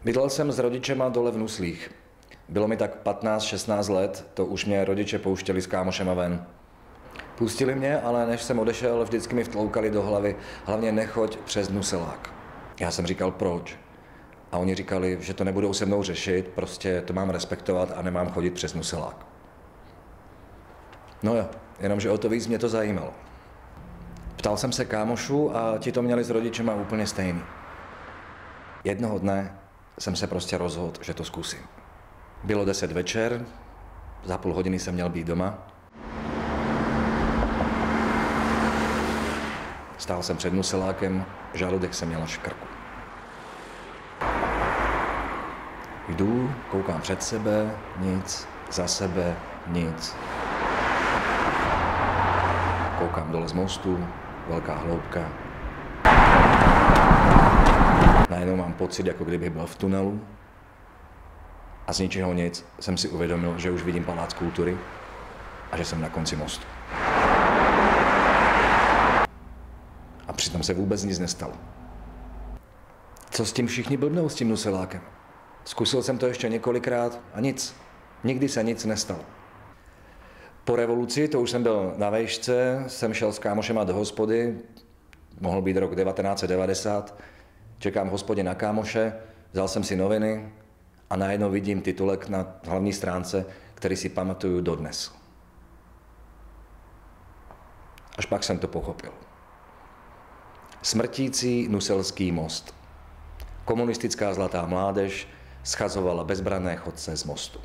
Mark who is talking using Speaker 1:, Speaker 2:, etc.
Speaker 1: Bydlel jsem s rodičema dole v Nuslích. Bylo mi tak 15-16 let, to už mě rodiče pouštěli s kámošema ven. Pustili mě, ale než jsem odešel, vždycky mi vtloukali do hlavy, hlavně nechoď přes Nuselák. Já jsem říkal proč. A oni říkali, že to nebudou se mnou řešit, prostě to mám respektovat a nemám chodit přes Nuselák. No jo, jenomže o to víc mě to zajímalo. Ptal jsem se kámošů a ti to měli s rodičema úplně stejný. Jednoho dne jsem se prostě rozhodl, že to zkusím. Bylo 10 večer, za půl hodiny jsem měl být doma. Stál jsem před Nuselákem, žaludek jsem měl až v krku. Jdu, koukám před sebe, nic, za sebe, nic. Koukám dole z mostu, velká hloubka. Najednou mám pocit, jako kdybych byl v tunelu. A z ničeho nic jsem si uvědomil, že už vidím Palác kultury a že jsem na konci mostu. A přitom se vůbec nic nestalo. Co s tím všichni blbnou, s tím Nuselákem? Zkusil jsem to ještě několikrát a nic. Nikdy se nic nestalo. Po revoluci, to už jsem byl na vejšce, jsem šel s kámošema do hospody, mohl být rok 1990, čekám v hospodě na kámoše, vzal jsem si noviny a najednou vidím titulek na hlavní stránce, který si pamatuju dodnes. Až pak jsem to pochopil. Smrtící Nuselský most. Komunistická zlatá mládež schazovala bezbranné chodce z mostu.